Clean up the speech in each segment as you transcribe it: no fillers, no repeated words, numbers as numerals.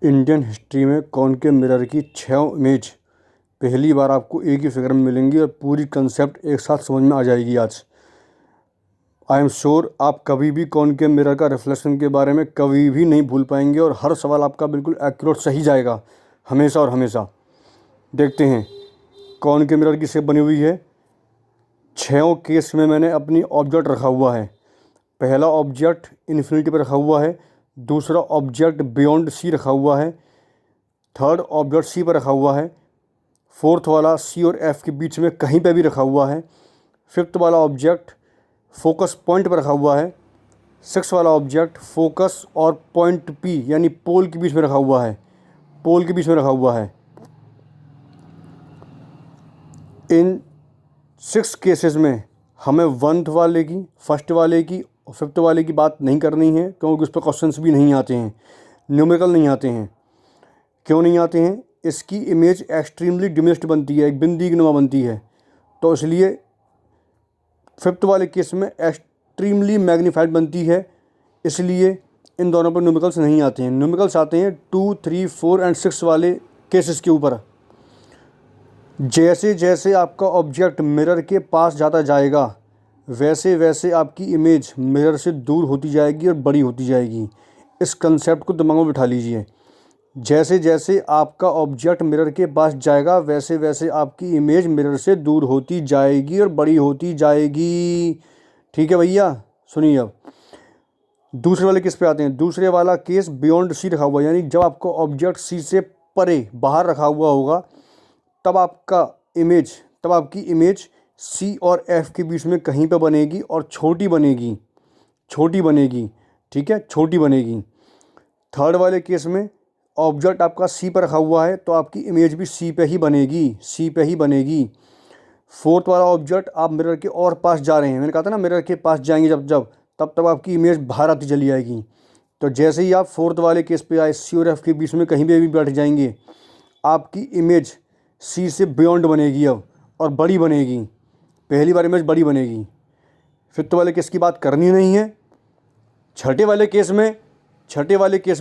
Indian history में concave mirror की 6 image पहली बार आपको एक ही फिगर में मिलेंगी और पूरी कंसेप्ट एक साथ समझ में आ जाएगी आज। आई एम श्योर आप कभी भी कॉनकेव मिरर का रिफ्लेक्शन के बारे में कभी भी नहीं भूल पाएंगे और हर सवाल आपका बिल्कुल एक्यूरेट सही जाएगा, हमेशा और हमेशा। देखते हैं कॉनकेव मिरर की शेप बनी हुई है। 6 केस में मैंने अपनी ऑब्जेक्ट रखा हुआ है। पहला ऑब्जेक्ट इन्फिनिटी पर रखा हुआ है, दूसरा ऑब्जेक्ट बियॉन्ड सी रखा हुआ है, थर्ड ऑब्जेक्ट सी पर रखा हुआ है, फोर्थ वाला सी और एफ के बीच में कहीं पे भी रखा हुआ है, फिफ्थ वाला ऑब्जेक्ट फोकस पॉइंट पर रखा हुआ है, सिक्स वाला ऑब्जेक्ट फोकस और पॉइंट पी यानी पोल के बीच में रखा हुआ है, पोल के बीच में रखा हुआ है। इन 6 केसेस में हमें वंथ वाले की, फर्स्ट वाले की और फिफ्थ वाले की बात नहीं करनी है, क्योंकि उस पर क्वेश्चंस भी नहीं आते हैं, न्यूमेरिकल नहीं आते हैं। क्यों नहीं आते हैं? इसकी इमेज एक्सट्रीमली डिमिनिश्ड बनती है, एक बिंदी की नुमा बनती है, तो इसलिए फिफ्थ वाले केस में एक्सट्रीमली मैग्नीफाइड बनती है, इसलिए इन दोनों पर न्यूमेरिकल्स नहीं आते हैं। न्यूमेरिकल्स आते हैं 2, 3, 4 एंड 6 वाले केसेस के ऊपर। जैसे जैसे आपका ऑब्जेक्ट मिरर के पास जाता जाएगा वैसे वैसे आपकी इमेज मिरर से दूर होती जाएगी और बड़ी होती जाएगी। इस कंसेप्ट को दिमाग में बिठा लीजिए। जैसे जैसे आपका ऑब्जेक्ट मिरर के पास जाएगा वैसे वैसे आपकी इमेज मिरर से दूर होती जाएगी और बड़ी होती जाएगी। ठीक है भैया, सुनिए। अब दूसरे वाले केस पे आते हैं। दूसरे वाला केस बियॉन्ड सी रखा हुआ, यानी जब आपको ऑब्जेक्ट सी से परे बाहर रखा हुआ होगा तब आपकी इमेज सी और एफ के बीच में कहीं पे बनेगी और छोटी बनेगी, ठीक है, छोटी बनेगी। थर्ड वाले केस में ऑब्जेक्ट आपका सी पर रखा हुआ है तो आपकी इमेज भी सी पे ही बनेगी। फोर्थ वाला ऑब्जेक्ट आप मिरर के और पास जा रहे हैं, मैंने कहा था ना मिरर के पास जाएंगे तब आपकी इमेज बाहर आती चली आएगी। तो जैसे ही आप फोर्थ वाले केस पे आए, सी और एफ के बीच में कहीं भी बैठ जाएंगे, आपकी इमेज सी से बियॉन्ड बनेगी अब और बड़ी बनेगी। पहली बार इमेज बड़ी बनेगी। फिफ्थ वाले केस की बात करनी नहीं है। छठे वाले केस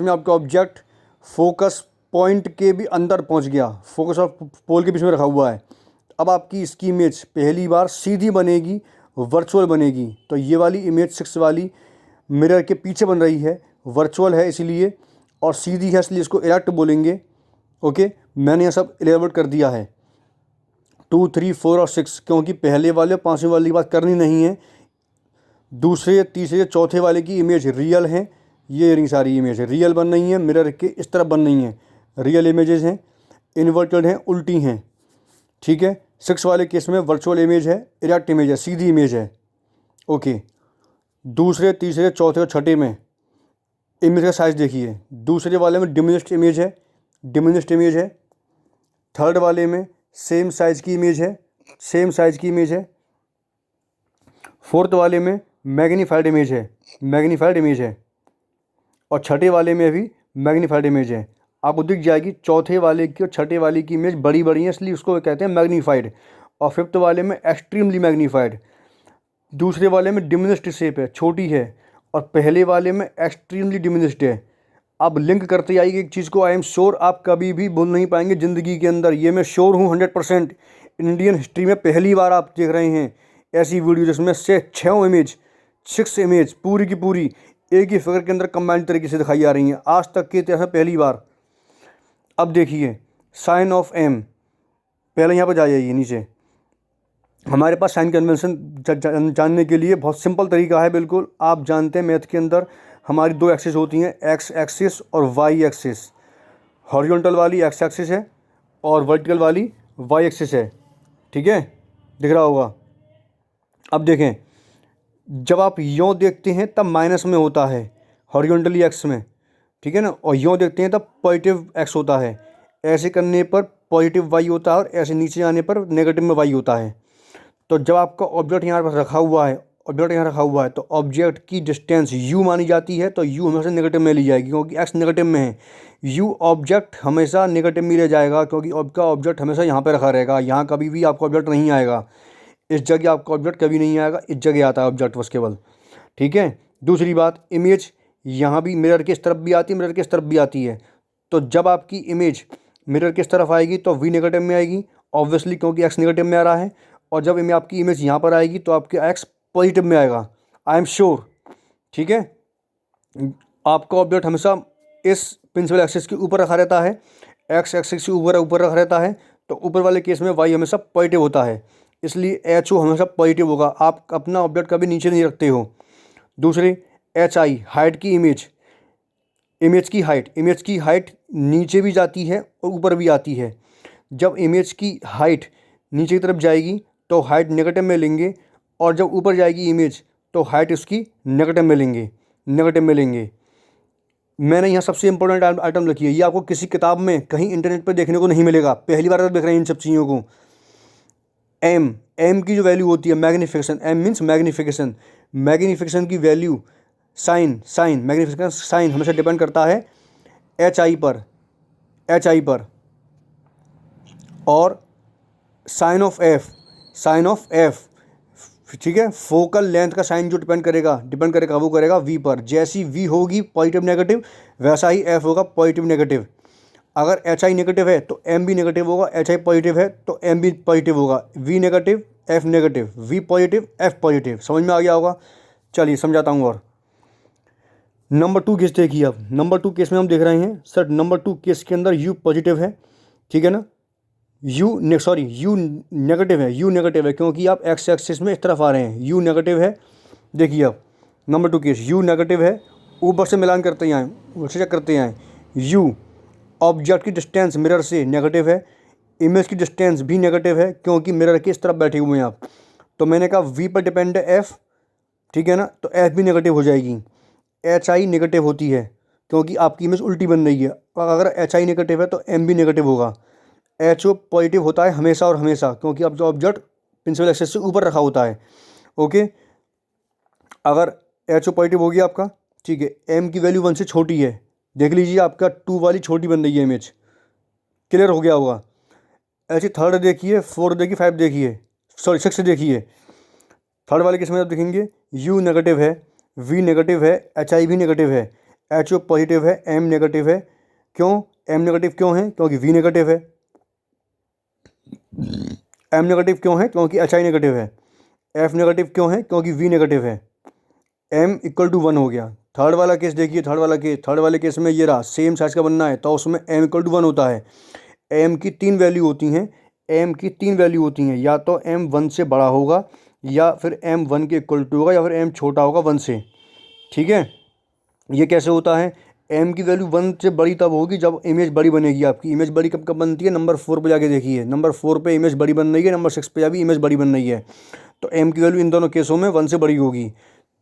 में आपका ऑब्जेक्ट फोकस पॉइंट के भी अंदर पहुंच गया, फोकस और पोल के बीच में रखा हुआ है। अब आपकी इसकी इमेज पहली बार सीधी बनेगी, वर्चुअल बनेगी। तो ये वाली इमेज 6 वाली मिरर के पीछे बन रही है, वर्चुअल है इसलिए, और सीधी है इसलिए इसको इरेक्ट बोलेंगे। ओके, मैंने यह सब इलेबोरेट कर दिया है। 2, 3, 4 और 6, क्योंकि पहले वाले और पाँचवें वाले की बात करनी नहीं है। दूसरे, तीसरे, चौथे वाले की इमेज रियल हैं। ये रही सारी इमेज रियल बन रही हैं, मिरर के इस तरफ बन रही हैं, रियल इमेजेस हैं, इन्वर्टेड हैं, उल्टी हैं। ठीक है। 6 वाले केस में वर्चुअल इमेज है, इरेक्ट इमेज है, सीधी इमेज है। ओके, दूसरे, तीसरे, चौथे और छठे में इमेज का साइज़ देखिए। दूसरे वाले में डिमिनिश्ड इमेज है। थर्ड वाले में सेम साइज़ की इमेज है। फोर्थ वाले में मैग्नीफाइड इमेज है। और छठे वाले में भी मैग्नीफाइड इमेज है। आपको दिख जाएगी चौथे वाले की और छठे वाले की इमेज बड़ी बड़ी है, इसलिए उसको कहते हैं मैग्नीफाइड। और फिफ्थ वाले में एक्सट्रीमली मैग्नीफाइड। दूसरे वाले में डिमिनिश्ड शेप है, छोटी है, और पहले वाले में एक्सट्रीमली डिमिनिश्ड है। अब लिंक करते जाइए एक चीज़ को। आई एम श्योर आप कभी भी भूल नहीं पाएंगे ज़िंदगी के अंदर, ये मैं श्योर हूँ 100%। इंडियन हिस्ट्री में पहली बार आप देख रहे हैं ऐसी वीडियो जिसमें से 6 इमेज पूरी की पूरी एक ही फिगर के अंदर कंबाइंड तरीके से दिखाई जा रही हैं, आज तक के इतिहास में पहली बार। अब देखिए साइन ऑफ एम, पहले यहाँ पर जाइए नीचे। हमारे पास साइन कन्वेंशन जानने के लिए बहुत सिंपल तरीका है, बिल्कुल आप जानते हैं मैथ के अंदर हमारी 2 एक्सिस होती हैं, एक्स एक्सिस और वाई एक्सिस। हॉरिजॉन्टल वाली एक्स एक्सिस है और वर्टिकल वाली वाई एक्सिस है। ठीक है, दिख रहा होगा। अब देखें, जब आप यों देखते हैं तब माइनस में होता है हॉरिजॉन्टली एक्स में, ठीक है ना, और यों देखते हैं तब पॉजिटिव एक्स होता है। ऐसे करने पर पॉजिटिव वाई होता है और ऐसे नीचे आने पर नेगेटिव में वाई होता है। तो जब आपका ऑब्जेक्ट यहाँ पर रखा हुआ है तो ऑब्जेक्ट की डिस्टेंस u मानी जाती है, तो u हमेशा नेगेटिव में ली जाएगी क्योंकि x नेगेटिव में है। u ऑब्जेक्ट हमेशा नेगेटिव में ले जाएगा क्योंकि आपका ऑब्जेक्ट हमेशा यहाँ पे रखा रहेगा, यहाँ कभी भी आपका ऑब्जेक्ट नहीं आएगा। इस जगह आपका ऑब्जेक्ट कभी नहीं आएगा, इस जगह आता है ऑब्जेक्ट बस केवल। ठीक है। दूसरी बात, इमेज यहाँ भी मिरर के इस तरफ भी आती है, मिरर के इस तरफ भी आती है, तो जब आपकी इमेज मिरर किस तरफ आएगी तो वी नेगेटिव में आएगी ऑब्वियसली, क्योंकि एक्स नेगेटिव में आ रहा है। और जब आपकी इमेज यहाँ पर आएगी तो आपके एक्स पॉजिटिव में आएगा, आई एम श्योर। ठीक है, आपका ऑब्जेक्ट हमेशा इस प्रिंसिपल एक्सिस के ऊपर रखा रहता है, एक्स एक्सिस के ऊपर ऊपर रखा रहता है, तो ऊपर वाले केस में वाई हमेशा पॉजिटिव होता है, इसलिए एच ओ हमेशा पॉजिटिव होगा। आप अपना ऑब्जेक्ट कभी नीचे नहीं रखते हो। दूसरी एच आई, हाइट की इमेज की हाइट नीचे भी जाती है और ऊपर भी आती है। जब इमेज की हाइट नीचे की तरफ जाएगी तो हाइट नेगेटिव में लेंगे, और जब ऊपर जाएगी इमेज तो हाइट उसकी नेगेटिव में लेंगे। मैंने यहाँ सबसे इंपॉर्टेंट आइटम लिखी है, ये आपको किसी किताब में कहीं इंटरनेट पर देखने को नहीं मिलेगा, पहली बार देख रहे हैं इन सब चीज़ों को। एम की जो वैल्यू होती है मैग्नीफिकेशन, एम मीन्स मैग्नीफिकेशन की वैल्यू मैग्नीफिकेशन साइन हमेशा डिपेंड करता है एच आई पर। और साइन ऑफ एफ, ठीक है, फोकल लेंथ का साइन जो डिपेंड करेगा वो करेगा वी पर। जैसी वी होगी पॉजिटिव नेगेटिव, वैसा ही एफ होगा पॉजिटिव नेगेटिव। अगर एच आई नेगेटिव है तो एम भी नेगेटिव होगा, एच आई पॉजिटिव है तो एम भी पॉजिटिव होगा। V negative F negative, V positive F positive. समझ में आ गया होगा? चलिए समझाता हूँ। और नंबर 2 केस देखिए। अब नंबर 2 केस में हम देख रहे हैं सर, नंबर 2 केस के अंदर यू पॉजिटिव है, ठीक है ना, यू नेगेटिव है क्योंकि आप एक्स एक्सिस में इस तरफ आ रहे हैं, यू नेगेटिव है। देखिए अब नंबर 2 केस, यू नेगेटिव है, ऊपर से मिलान करते हैं, ऊपर से चेक करते हैं। यू ऑब्जेक्ट की डिस्टेंस मिरर से नेगेटिव है, इमेज की डिस्टेंस भी नेगेटिव है क्योंकि मिरर के इस तरफ बैठे हुए हैं आप। तो मैंने कहा वी पर डिपेंड है एफ, ठीक है ना, तो एफ भी नेगेटिव हो जाएगी। एच आई नेगेटिव होती है क्योंकि आपकी इमेज उल्टी बन रही है, अगर एच आई नेगेटिव है तो एम भी नेगेटिव होगा। एच ओ पॉजिटिव होता है हमेशा और हमेशा, क्योंकि अब जो ऑब्जेक्ट प्रिंसिपल एक्सिस से ऊपर रखा होता है। ओके, अगर एच ओ पॉजिटिव हो गया आपका, ठीक है, एम की वैल्यू 1 से छोटी है, देख लीजिए आपका 2 वाली छोटी बन रही है इमेज, क्लियर हो गया होगा। ऐसे थर्ड देखिए, 4 देखिए, 5 देखिए, सॉरी 6 देखिए। थर्ड वाले केस में आप देखेंगे यू नेगेटिव है, वी नेगेटिव है, एच आई भी नेगेटिव है, एच ओ पॉजिटिव है, एम नेगेटिव है। क्यों एम नेगेटिव क्यों है? क्योंकि वी नेगेटिव है। एम नेगेटिव क्यों है? क्योंकि एच आई नेगेटिव है। एफ नेगेटिव क्यों है? क्योंकि वी नेगेटिव है। एम इक्वल टू 1 हो गया। थर्ड वाला केस देखिए, थर्ड वाले केस में ये रहा, सेम साइज का बनना है तो उसमें एम इक्वल टू 1 होता है। एम की 3 वैल्यू होती हैं, या तो एम 1 से बड़ा होगा, या फिर एम 1 के इक्वल टू होगा, या फिर एम छोटा होगा 1 से। ठीक है, ये कैसे होता है? एम की वैल्यू 1 से बड़ी तब होगी जब इमेज बड़ी बनेगी। आपकी इमेज बड़ी कब बनती है? नंबर 4 पे जाके देखिए, नंबर 4 पे इमेज बड़ी बन रही है, नंबर 6 पे अभी इमेज बड़ी बन रही है, तो एम की वैल्यू इन दोनों केसों में 1 से बड़ी होगी।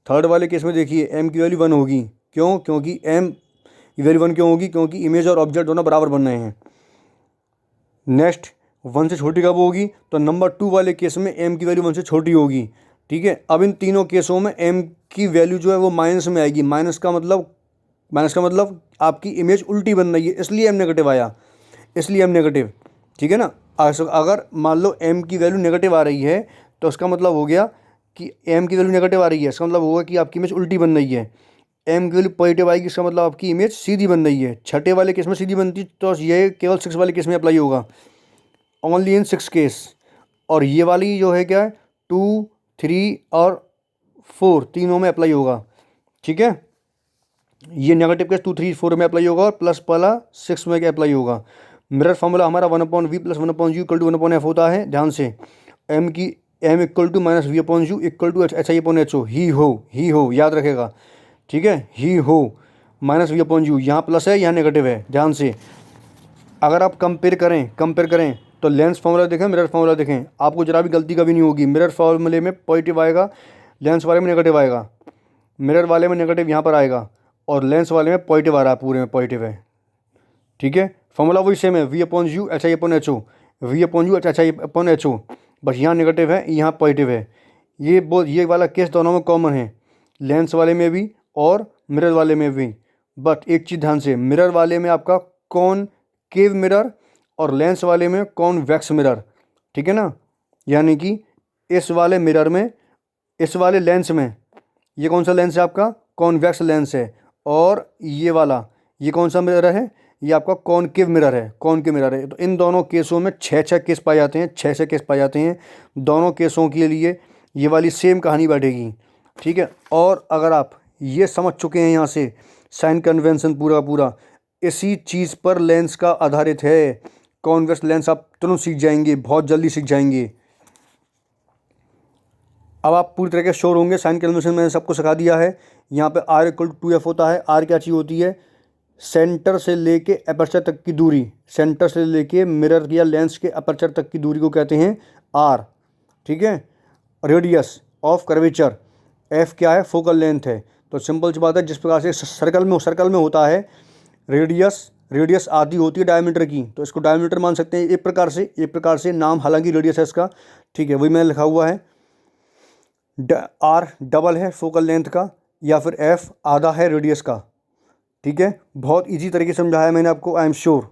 थर्ड वाले केस में देखिए एम की वैल्यू 1 होगी। क्यों? क्योंकि एम की वैल्यू 1 क्यों होगी? क्योंकि इमेज और ऑब्जेक्ट दोनों बराबर बन रहे हैं। नेक्स्ट 1 से छोटी कब होगी? तो नंबर 2 वाले केस में एम की वैल्यू 1 से छोटी होगी। ठीक है, अब इन तीनों केसों में एम की वैल्यू जो है वो माइनस में आएगी। माइनस का मतलब आपकी इमेज उल्टी बन रही है, इसलिए एम नेगेटिव आया, इसलिए एम नेगेटिव। ठीक है ना, अगर मान लो एम की वैल्यू नेगेटिव आ रही है तो उसका मतलब हो गया कि एम की वैल्यू नेगेटिव आ रही है, इसका मतलब होगा कि आपकी इमेज उल्टी बन रही है। एम की वैल्यू पॉजिटिव आएगी, इसका मतलब आपकी इमेज सीधी बन रही है। छठे वाले केस में सीधी बनती तो ये केवल 6 वाले केस में अप्लाई होगा, ओनली इन 6 केस। और ये वाली जो है क्या है, 2, 3 और 4 तीनों में अप्लाई होगा। ठीक है, ये नेगेटिव केस 2, 3, 4 में अप्लाई होगा और प्लस वाला 6 में क्या अप्लाई होगा। मिरर फॉर्मूला हमारा 1/v + 1/u = 1/f होता है, ध्यान से। M equal to minus v/u equal to HI/HO, ही हो याद रखेगा। ठीक है, ही हो माइनस v/u, यहाँ प्लस है यहाँ नेगेटिव है, ध्यान से। अगर आप कंपेयर करें तो लेंस फार्मूला देखें, मिरर फार्मूला देखें, आपको जरा भी गलती कभी नहीं होगी। मिरर फार्मूले में पॉजिटिव आएगा, लेंस वाले में नेगेटिव आएगा। मिरर वाले में नेगेटिव यहाँ पर आएगा और लेंस वाले में पॉजिटिव आ रहा है, पूरे में पॉजिटिव है। ठीक है, फॉर्मूला वही सेम है, v/u HI/HO, v/u HI/HO, बस यहाँ नेगेटिव है, यहाँ पॉजिटिव है। ये वाला केस दोनों में कॉमन है, लेंस वाले में भी और मिरर वाले में भी। बट एक चीज़ ध्यान से, मिरर वाले में आपका कॉनकेव मिरर और लेंस वाले में कॉन्वेक्स मिरर। ठीक है ना, यानी कि इस वाले मिरर में, इस वाले लेंस में, ये कौन सा लेंस है आपका? कॉन्वेक्स लेंस है। और ये वाला, ये कौन सा मिरर है? ये आपका कॉनकेव मिरर है, कॉनकेव मिरर है। तो इन दोनों केसों में 6 केस पाए जाते हैं, 6 केस पाए जाते हैं। दोनों केसों के लिए ये वाली सेम कहानी बैठेगी, ठीक है। और अगर आप ये समझ चुके हैं यहाँ से साइन कन्वेंशन पूरा पूरा इसी चीज़ पर लेंस का आधारित है। कॉन्वेक्स लेंस आप तुरंत सीख जाएंगे, बहुत जल्दी सीख जाएंगे। अब आप पूरी तरह के श्योर होंगे। साइन कन्वेंशन मैंने सबको सिखा दिया है। यहाँ पे R = 2F होता है। R क्या चीज़ होती है? सेंटर से लेके अपर्चर तक की दूरी, सेंटर से लेके मिरर या लेंस के अपर्चर तक की दूरी को कहते हैं R, ठीक है। रेडियस ऑफ कर्वेचर, F क्या है? फोकल लेंथ है। तो सिंपल सी बात है, जिस प्रकार से सर्कल में होता है रेडियस आधी होती है डायमीटर की, तो इसको डायमीटर मान सकते हैं। एक प्रकार से नाम हालांकि रेडियस है इसका, ठीक है, वही मैंने लिखा हुआ है। R डबल है फोकल लेंथ का, या फिर F आधा है रेडियस का, ठीक है। बहुत इजी तरीके से समझाया मैंने आपको, आई एम श्योर।